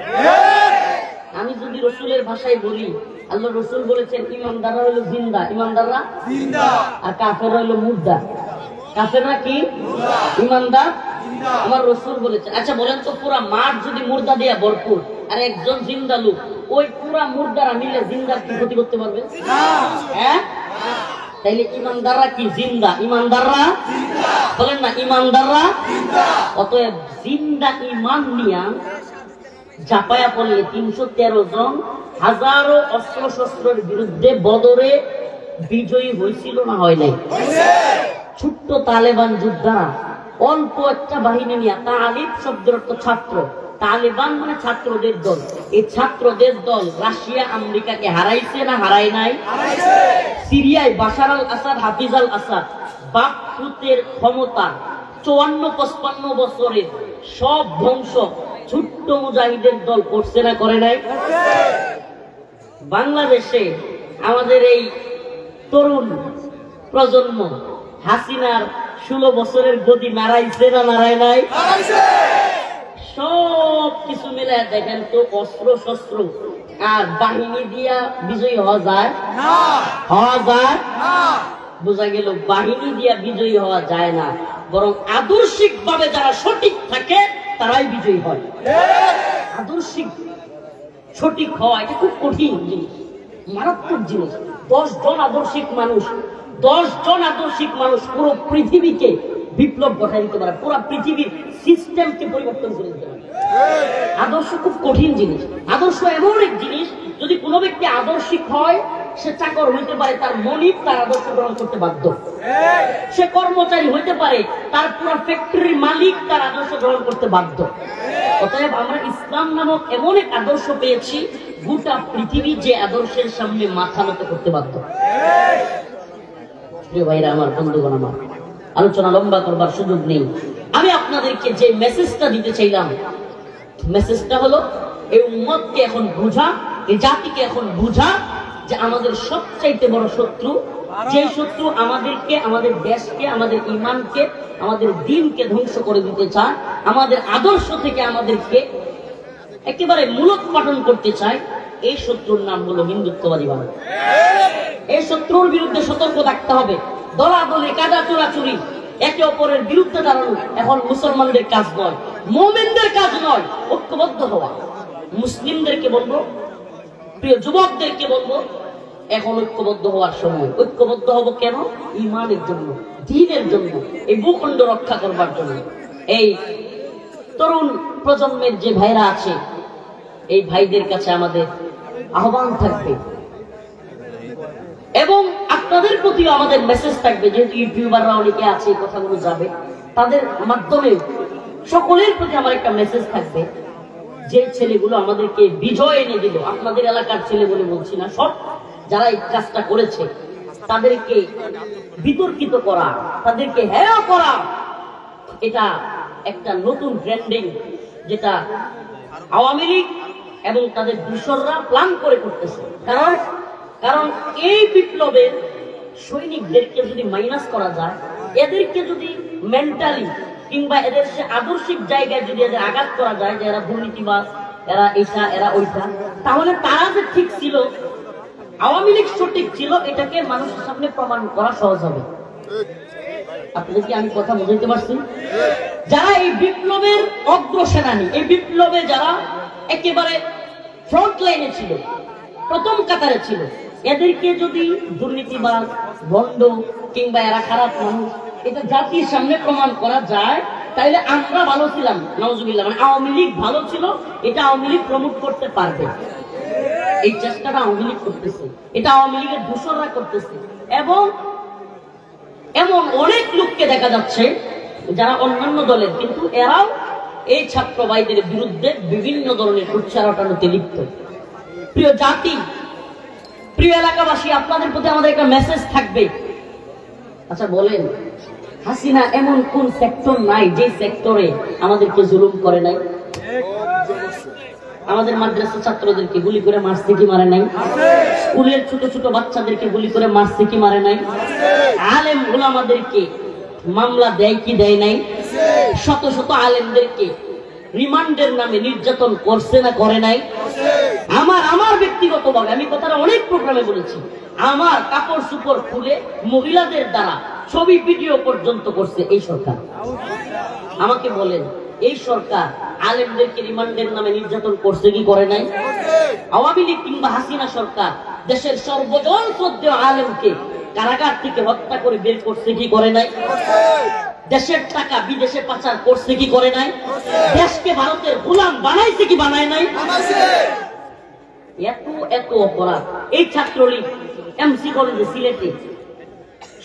আমি যদি রসুলের ভাষায় বলি, আল্লাহ রসুল বলেছেন ইমানদাররা হলো জিন্দা, ইমানদাররা জিন্দা, আর কাফেররা হলো মুর্দা। কাফেররা কি? ইমানদার। আমার রসুল বলেছেন। আচ্ছা বলেন তো, পুরা মাঠ যদি মুর্দা দিয়া ভরপুর আর একজন জিন্দা লোক, ওই পুরা মুর্দারা মিলে জিন্দার কি ক্ষতি করতে পারবে? হ্যাঁ, তাইলে ইমানদাররা কি? জিন্দা। ইমানদাররা বলেন না, ইমানদাররা। অতএব জিন্দা ইমান নিয়া ঝাঁপায়া পড়লে 313 জন হাজারো অস্ত্র শস্ত্রের বিরুদ্ধে বদরে বিজয়ী হয়েছিল না হয় নাই? ছোট্ট তালেবান যোদ্ধারা অল্প একটা বাহিনী নিয়ে, তালিব শব্দের অর্থ ছাত্র, তালেবান মানে ছাত্রদের দল, এই ছাত্রদের দল রাশিয়া আমেরিকাকে হারাইছে না হারায় নাই? সিরিয়ায় বাশার আল আসাদ, হাফিজ আল আসাদ, বাকপুতের ক্ষমতা 54-55 বছরের সব ধ্বংস ছোট্ট মুজাহিদের দল করছে না করে নাই? বাংলাদেশে আমাদের এই তরুণ প্রজন্ম হাসিনার 16 বছরের গদি নাড়াইছে না নাড়ায় নাই? সব কিছু মিলে দেখেন তো, অস্ত্র শস্ত্র আর বাহিনী দিয়া বিজয়ী হওয়া যায় না? হওয়া যায় না। বোঝা গেল বাহিনী দিয়া বিজয়ী হওয়া যায় না, বরং আদর্শিক ভাবে যারা সঠিক থাকে তারাই বিজয়ী হয়। আদর্শিক সঠিক হওয়া এটা খুব কঠিন জিনিস, মারাত্মক জিনিস। 10 জন আদর্শিক মানুষ, 10 জন আদর্শিক মানুষ পুরো পৃথিবীকে বিপ্লব ঘটাই দিতে পারে, পুরো পৃথিবীর সিস্টেমকে পরিবর্তন করে দিতে পারে। আদর্শ খুব কঠিন জিনিস। আদর্শ এমন এক জিনিস, যদি কোনো ব্যক্তি আদর্শিক হয়, সে চাকর হইতে পারে, তার মনিব তার আদর্শ গ্রহণ করতে বাধ্য। সে কর্মচারী হইতে পারে, তার পুরো ফ্যাক্টরির মালিক তার আদর্শ গ্রহণ করতে বাধ্য। অতএব আমরা ইসলাম নামক এমন এক আদর্শ পেয়েছি, গোটা পৃথিবী যে আদর্শের সামনে মাথা নত করতে বাধ্য। প্রিয় ভাইরা আমার, বন্ধুগণ আমার, আলোচনা লম্বা করবার সুযোগ নেই। আমি আপনাদেরকে যে মেসেজটা দিতে চাইলাম, মেসেজটা হলো এই উম্মতকে এখন বুঝা, এই জাতিকে এখন বুঝা যে আমাদের সবচাইতে বড় শত্রু, যে শত্রু আমাদেরকে, আমাদের দেশকে, আমাদের ঈমানকে, আমাদের দ্বীনকে ধ্বংস করে দিতে চায়, আমাদের আদর্শ থেকে আমাদেরকে একেবারে মূলোৎপাটন করতে চায়, এই শত্রুর নাম হলো হিন্দুত্ববাদী ভারত। এই শত্রুর বিরুদ্ধে সতর্ক থাকতে হবে। দলাদলি, কাদা চোরাচুরি, একে অপরের বিরুদ্ধে দাঁড়ানো এখন মুসলমানদের কাজ নয়, মুমিনদের কাজ নয়। ঐক্যবদ্ধ হওয়া। মুসলিমদেরকে বলবো, প্রিয় যুবকদেরকে বলবো, এখন ঐক্যবদ্ধ হওয়ার সময়। ঐক্যবদ্ধ হব কেন? ঈমানের জন্য, দ্বীনের জন্য, এই ভূখণ্ড রক্ষা করবার জন্য। এই তরুণ প্রজন্মের যে ভাইরা আছে, এই ভাইদের কাছে আমাদের আহ্বান থাকবে এবং আপনাদের প্রতিও আমাদের মেসেজ থাকবে। যেহেতু ইউটিউবাররা অনেকে আছে, এই কথাগুলো যাবে তাদের মাধ্যমে, সকলের প্রতি আমার একটা মেসেজ থাকবে। যে ছেলেগুলো আমাদেরকে বিজয় এনে দিল, আপনাদের এলাকার ছেলে বলে বলছি না, সব যারা এই কাজটা করেছে তাদেরকে বিতর্কিত করা, তাদেরকে হেয় করা, এটা একটা নতুন ট্রেন্ডিং, যেটা আওয়ামী লীগ এবং তাদের দূষররা প্ল্যান করে করতেছে। কারণ এই বিপ্লবের সৈনিকদেরকে যদি মাইনাস করা যায়, এদেরকে যদি মেন্টালি কিংবা এদের সে আদর্শিক জায়গায় যদি এদের আঘাত করা যায় যে এরা দুর্নীতিবাজ, এরা এইটা, এরা ওইটা, তাহলে তারা যে ঠিক ছিল, আওয়ামী লীগ সঠিক ছিল, এটাকে মানুষের সামনে প্রমাণ করা সহজ হবে। আপনাদের কি আমি কথা বুঝাইতে পারছি? যারা এই বিপ্লবের অগ্রসেনানী, এই বিপ্লবে যারা একেবারে ফ্রন্ট লাইনে ছিল, প্রথম কাতারে ছিল, এদেরকে যদি দুর্নীতিবাজ, ভণ্ড কিংবা এরা খারাপ মানুষ, এটা জাতির সামনে প্রমাণ করা যায়, তাইলে আমরা ভালো ছিলাম, নাউজুবিল্লাহ, মানে আওয়ামী লীগ ভালো ছিল, এটা আওয়ামী লীগ প্রমোট করতে পারবে। এই চেষ্টাটা আওয়ামী লীগ করতেছে, এটা আওয়ামী লীগের দূষণরা করতেছে। এবং এমন অনেক লোককে দেখা যাচ্ছে যারা অন্যান্য দলের, কিন্তু এরাও এই ছাত্র ভাইদের বিরুদ্ধে বিভিন্ন ধরনের উচ্চারণাতে লিপ্ত। প্রিয় জাতি, প্রিয় এলাকাবাসী, আপনাদের প্রতি আমাদের একটা মেসেজ থাকবে। আচ্ছা বলেন, হাসিনা এমন কোন সেক্টর নাই যে সেক্টরে আমাদেরকে জুলুম করে নাই? আমাদের মাদ্রাসা ছাত্রদেরকে গুলি করে মারছে কি মারে নাই? স্কুলের ছোট ছোট বাচ্চাদেরকে গুলি করে মারছে কি মারে নাই? আলেম উলামাদেরকে মামলা দেয় কি দেয় নাই? শত শত আলেমদেরকে রিমান্ডের নামে নির্যাতন করছে না করে নাই? আমার ব্যক্তিগতভাবে আমি কথাটা অনেক প্রোগ্রামে বলেছি, আমার কাপড় চোপড় খুলে মহিলাদের দ্বারা ছবি ভিডিও পর্যন্ত করছে এই সরকার। আমাকে বলেন, এই সরকার আলেমদেরকে রিমান্ডের নামে নির্যাতন করছে কি করে নাই? আওয়ামী লীগ কিংবা হাসিনা সরকার দেশের সর্বজন শ্রদ্ধেয় আলেমকে কারাগার থেকে হত্যা করে বের করছে কি করে নাই? দেশের টাকা বিদেশে পাচার করছে কি করে নাই? দেশকে ভারতের গোলাম বানাইছে কি বানায় নাই? এত এত অপরাধ। এই ছাত্রলীগ এমসি কলেজে সিলেটে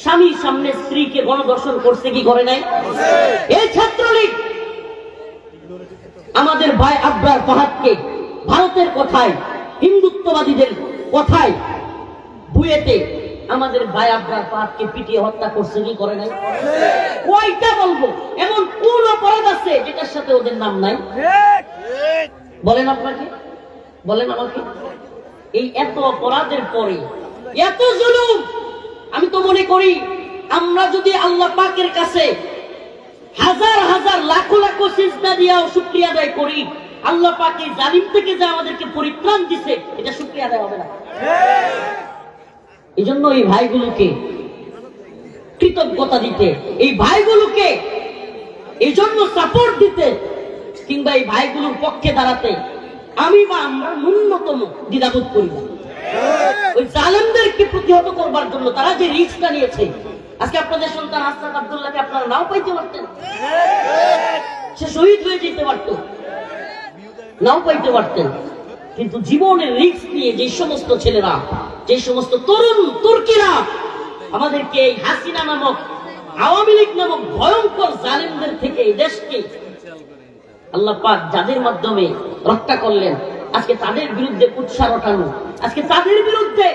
স্বামীর সামনে স্ত্রীকে গণধর্ষণ করছে কি করে নাই? এই ছাত্রলীগ আমাদের ভাই আবরার ফাহাদকে ভারতের কথায়, হিন্দুত্ববাদীদের কথায় বুয়েটে আমাদের ভাই আবরার ফাহাদকে পিটিয়ে হত্যা করছে কি করে নাই? কয়টা বলবো? এমন কোন অপরাধ আছে যেটার সাথে ওদের নাম নাই? বলেন আপনাকে, বলেন আমাকে। এই এত অপরাধের পরে এত জুলুম, আমি তো মনে করি আমরা যদি আল্লাহ পাকের কাছে হাজার হাজার লাখো লাখো সিজদা দিয়াও শুকরিয়া আদায় করি, আল্লাহ পাক এই জালিম থেকে যে আমাদেরকে পরিত্রাণ দিছে, এটা শুকরিয়া আদায় হবে না। এই জন্য এই ভাইগুলোকে কৃতজ্ঞতা দিতে, এই ভাইগুলোকে এই জন্য সাপোর্ট দিতে, কিংবা এই ভাইগুলোর পক্ষে দাঁড়াতে আমি বা আমরা ন্যূনতম দ্বিধাবোধ করি না। ওই জালেমদেরকে প্রতিহত করবার জন্য তারা যে রিস্কটা নিয়েছে, আজকে আপনাদের সন্তান আসাদ আব্দুল্লাহকে আপনারা নাও পাইতে পারতেন, সে শহীদ হয়ে যেতে পারত, নাও পাইতে পারতেন, কিন্তু জীবনের রিস্ক নিয়ে যে সমস্ত ছেলেরা, যে সমস্ত তরুণ তুর্কিরা আমাদেরকে এই হাসিনা নামক, আওয়ামী লীগ নামক ভয়ঙ্কর জালেমদের থেকে এই দেশকে আল্লাহ পাক যাদের মাধ্যমে রক্ষা করলেন, আজকে তাদের বিরুদ্ধে উৎসাহ ওঠানো, আজকে তাদের বিরুদ্ধে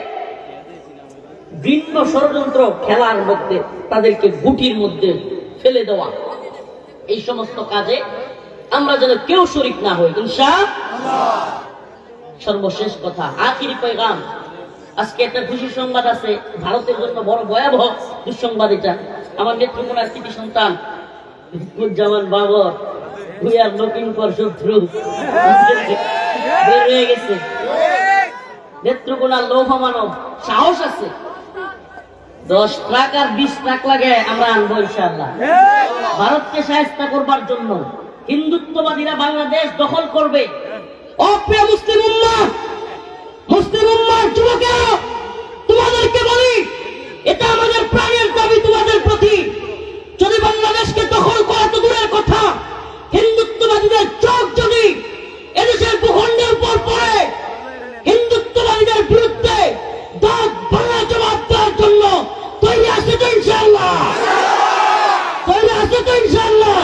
ভিন্ন ষড়যন্ত্র খেলার মধ্যে তাদেরকে গুটির মধ্যে ফেলে দেওয়া, এই সমস্ত কাজে আমরা যেন কেউ শরীক না হই ইনশাআল্লাহ। সর্বশেষ কথা, আখিরি পয়গাম। আজকে একটা খুশি সংবাদ আছে, ভারতের জন্য বড় ভয়াবহ দুঃসংবাদ এটা। আমার নেত্রকোনার কৃতি সন্তান Zaman Babar, we are looking for শত্রু, বের হয়ে গেছে। নেত্রকোনার লৌহ মানব, সাহস আছে, 10 ট্রাক আর 20 ট্রাক লাগে আমরা আনবো ইনশাআল্লাহ। ভারতকে সাহায্য করবার জন্য হিন্দুত্ববাদীরা বাংলাদেশ দখল করবে। অপ্রিয় মুসলিম উম্মাহ, মুসলিম উম্মাহর যুবকেরা, তোমাদেরকে বলি, এটা আমাদের প্রাণের দাবি তোমাদের প্রতি। যদি বাংলাদেশকে দখল করা তো দূরের কথা, হিন্দুত্ববাদীদের চোখ যদি এদেশের ভূখণ্ডের উপর পড়ে, হিন্দুত্ববাদীদের বিরুদ্ধে দাঁত ভাঙা জবাব দেওয়ার জন্য তৈরি আছে তো ইনশাআল্লাহ, তৈরি আছে তো ইনশাআল্লাহ।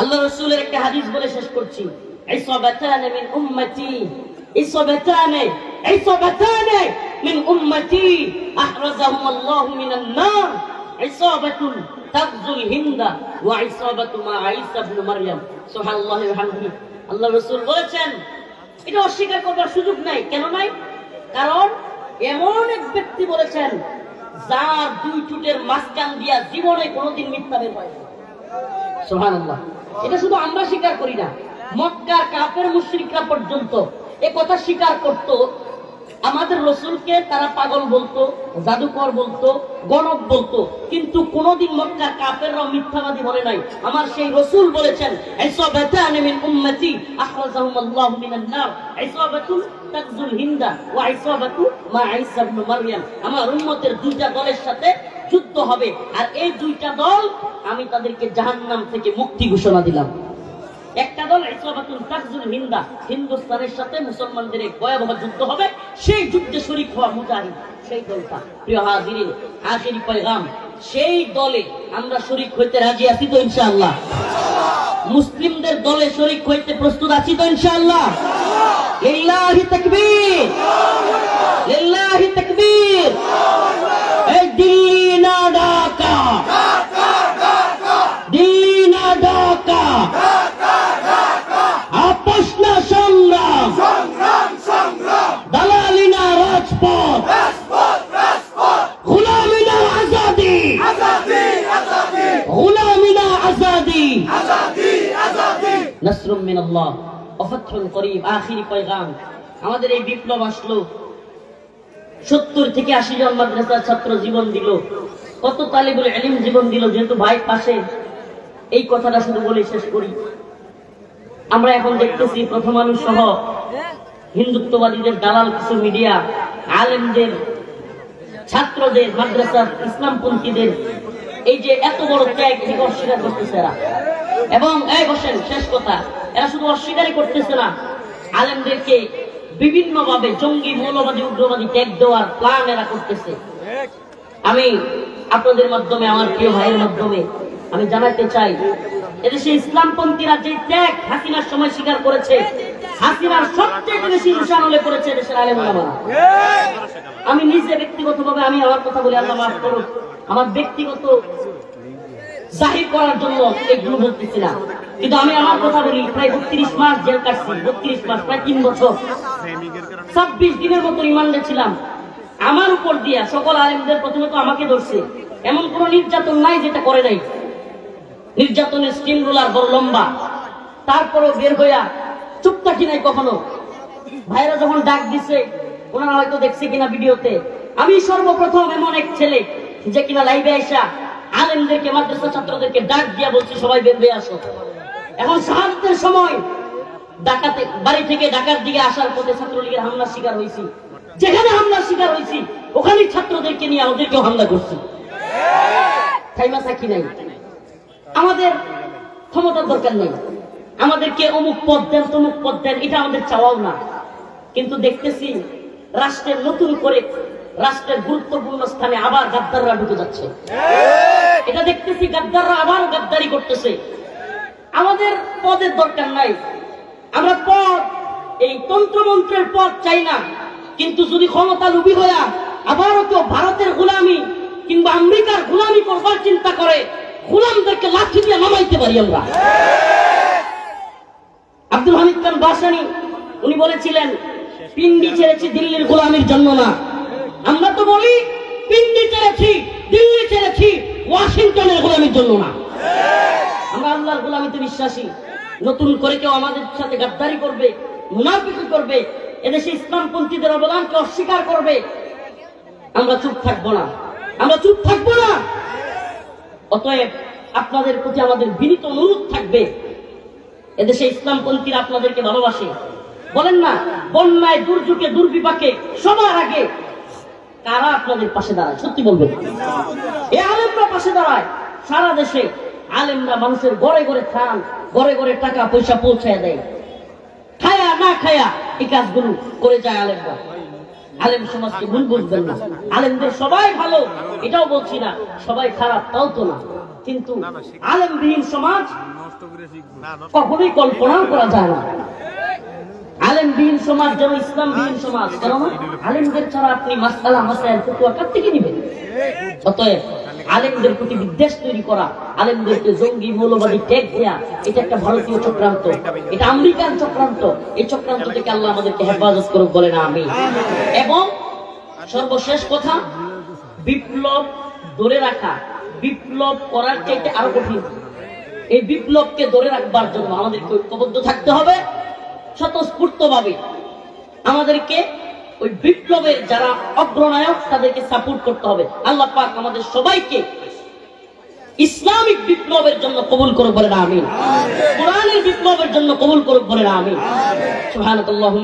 আল্লাহ রাসূলের একটা হাদিস বলে শেষ করছি, ইসবাতান মিন উম্মতি, ইসবাতান মিন উম্মতি আহরাজাহুম আল্লাহু মিনান নার, ইসাবাতুন তাগজুল হিন্দা ওয়া ইসাবাতু মা ঈসা ইবনে মারইয়াম। সুবহানাল্লাহি ওয়া বিহামদিহি। আল্লাহ রাসূল বলেছেন, এটা অস্বীকার করার সুযোগ নাই। কেন নাই? কারণ এমন এক ব্যক্তি বলেছেন যার 2 চুটের মাঝখান দিয়া জীবনে কোনোদিন মিথ্যা বের হয় না। সুবহানাল্লাহ। এটা শুধু আমরা স্বীকার করি না, মক্কার কাফের মুশরিকরা পর্যন্ত এই কথা স্বীকার করত। আমাদের রাসূলকে তারা পাগল বলতো, জাদুকর বলতো, গণক বলতো, কিন্তু কোনদিন মক্কার কাফেররা মিথ্যাবাদী বলে নাই। আমার সেই রাসূল বলেছেন, ইসবাতান মিন উম্মতি আখরাজাহুম আল্লাহু মিনান নার, ইসবাতুন তাগজুল হিন্দা ওয়া ইসবাতু মা ঈসা ইবনে মারইয়াম। আমার উম্মতের 2টা দলের সাথে যুদ্ধ হবে, আর এই 2টা দল আমি তাদেরকে জাহান্নাম থেকে মুক্তি ঘোষণা দিলাম। একটা দল ইসবাতুন তাগজুল হিন্দা, হিন্দুস্তানের সাথে মুসলমানদের এক ভয়াবহ যুদ্ধ হবে, সেই যুদ্ধে শরীক হওয়া মুজাহিদ, সেই দলটা। প্রিয় হাজিরিন, আখিরি পয়গাম, সেই দলে আমরা শরীক হইতে রাজি আছি তো ইনশাআল্লাহ? মুসলিমদের দলে শরীক হইতে প্রস্তুত আছি তো ইনশাআল্লাহ? লিল্লাহি তাকবীর, লিল্লাহি তাকবীর। এই দিল্লি না ঢাকা, দিল্লি না ঢাকা, আপোষ না সংগ্রাম, দালালি না রাজপথ, গোলামি না আজাদি, গোলামি না আজাদি, নাসরুম মিনাল্লাহ ওয়া ফাতহুন করিব। আখিরি পয়গাম, আমাদের এই বিপ্লব আসলো, 70 থেকে 80 জন মাদ্রাসার ছাত্র জীবন দিল, কত তালিবুল ইলম জীবন দিল। যেহেতু ভাই পাশে, এই কথাটা শুধু বলে শেষ করি। আমরা এখন দেখতেছি প্রথম আলো সহ হিন্দুত্ববাদীদের দালাল কিছু মিডিয়া, আলেমদের, ছাত্রদের, মাদ্রাসার ইসলামপন্থীদের এই যে এত বড় ত্যাগ, এটাকে অস্বীকার করতেছে এরা। এবং এই বসেন, শেষ কথা, এরা শুধু অস্বীকারই করতেছে না, আলেমদেরকে বিভিন্ন ভাবে জঙ্গি, মৌলবাদী, উগ্রবাদী ট্যাগ দেওয়ার প্ল্যান এরা করতেছে। আমি আপনাদের মাধ্যমে, আমার প্রিয় ভাইয়ের মাধ্যমে আমি জানাতে চাই, এদেশে ইসলামপন্থীরা যে ত্যাগ হাসিনার সময় স্বীকার করেছে, হাসিনার সবচেয়ে বেশি রুশান হলে পড়েছে দেশের আলেম ওলামারা। আমি নিজে ব্যক্তিগতভাবে, আমি আমার কথা বলি, আল্লাহ মাফ করুন, আমার ব্যক্তিগত জাহির করার জন্য এগুলো বলতেছি না, কিন্তু আমি আমার কথা বলি, প্রায় 32 মাস জেল কাটছি, 32 মাস, প্রায় 3 বছর, 26 দিনের মতো রিমান্ডে ছিলাম। আমার উপর দিয়া সকল আলেমদের প্রথমে তো আমাকে ধরছে। এমন কোন নির্যাতন নাই যেটা করে নাই, নির্যাতনের স্টিম রোলার বড় লম্বা, তারপরও বের হইয়া চুপ থাকি নাই কখনো। ভাইরা যখন ডাক দিছে, ওনারা হয়তো দেখছে কিনা ভিডিওতে, আমি সর্বপ্রথম এমন এক ছেলে যে কিনা লাইভে আইসা আলেমদেরকে, মাদ্রাসা ছাত্রদেরকে ডাক দিয়া বলছি, সবাই বের হয়ে আসো। এখন শাহাদাতের সময় ডাকাতে বাড়ি থেকে ঢাকার দিকে আসার পথে ছাত্রলীগের হামলার শিকার হয়েছি। যেখানে হামলার শিকার হয়েছি ওখানে ছাত্রদেরকে নিয়ে ওদেরকেও হামলা করছি। থাইমা থাকি নাই। আমাদের ক্ষমতার দরকার নেই, আমাদেরকে অমুক পদ দেন, তমুক পদ দেন, এটা আমাদের চাওয়াও না। কিন্তু দেখতেছি রাষ্ট্রের নতুন করে, রাষ্ট্রের গুরুত্বপূর্ণ স্থানে আবার গাদ্দাররা ঢুকে যাচ্ছে। এটা দেখতেছি গাদ্দাররা আবার গাদ্দারি করতেছে। আমাদের পদের দরকার নাই, আমরা পথ এই তন্ত্রমন্ত্রের পথ চাই না, কিন্তু যদি ক্ষমতা লোভী হইয়া আবারও কেউ ভারতের গোলামি কিংবা আমেরিকার গোলামি করবার চিন্তা করে, গোলামদেরকে লাঠি দিয়ে নামাইতে পারি আমরা। আব্দুল হামিদ খান বাসানি উনি বলেছিলেন, পিন্ডি ছেড়েছি দিল্লির গোলামির জন্য না। আমরা তো বলি পিন্ডি ছেড়েছি, দিল্লি ছেড়েছি, ওয়াশিংটনের গোলামির জন্য না। আমরা আল্লাহর গোলামিতে বিশ্বাসী। নতুন করে কেউ আমাদের সাথে গাদ্দারি করবে, মুনাফিকি করবে, এদেশে ইসলামপন্থীদের অবদানকে অস্বীকার করবে, আমরা চুপ থাকবো না, আমরা চুপ থাকবো না। অতএব আপনাদের প্রতি আমাদের বিনীত অনুরোধ থাকবে, এদেশে ইসলামপন্থীরা আপনাদেরকে ভালোবাসে। বলেন না, বন্যায়, দুর্যোগে, দুর্বিপাকে সবার আগে কারা আপনাদের পাশে দাঁড়ায়? সত্যি বলবেন। এই আলেমরা পাশে দাঁড়ায়। সারা দেশে আলেমরা মানুষের ঘরে ঘরে খান, ঘরে ঘরে টাকা পয়সা পৌঁছায় দেয়, খায়া না খায়া এই কাজগুলো করে যায় আলেমরা। আলেম সমাজকে ভুল বুঝবেন না। আলেমদের সবাই ভালো এটাও বলছি না, সবাই খারাপ তাও তো না, কিন্তু আলেমবিহীন সমাজ কখনোই কল্পনাও করা যায় না। আলেমবিহীন সমাজ যেন ইসলামবিহীন সমাজ, কেননা আলেমদের ছাড়া আপনি মাসআলা মাসাইল ফতোয়া কার থেকে নেবেন? অতএব আলেমদের প্রতি বিদ্বেষ তৈরি করা, আলেমদেরকে জঙ্গি মৌলবাদী ট্যাগ দেয়া, এটা একটা ভারতীয় চক্রান্ত, এটা আমেরিকান চক্রান্ত। এই চক্রান্ত থেকে আল্লাহ আমাদেরকে হেফাজত করুক, বলে না আমি। এবং সর্বশেষ কথা, বিপ্লব ধরে রাখা, বিপ্লব করার চাইতে আরো কঠিন। এই বিপ্লবকে ধরে রাখবার জন্য আমাদেরকে ঐক্যবদ্ধ থাকতে হবে, স্বতঃস্ফূর্তভাবে আমাদেরকে ওই বিপ্লবের যারা অগ্রনায়ক তাদেরকে সাপোর্ট করতে হবে। আল্লাহ পাক আমাদের সবাইকে ইসলামিক বিপ্লবের জন্য কবুল করুক, বলে না আমিন। কোরআনের বিপ্লবের জন্য কবুল করুক, বলে না আমিন। সুবহানাল্লাহ।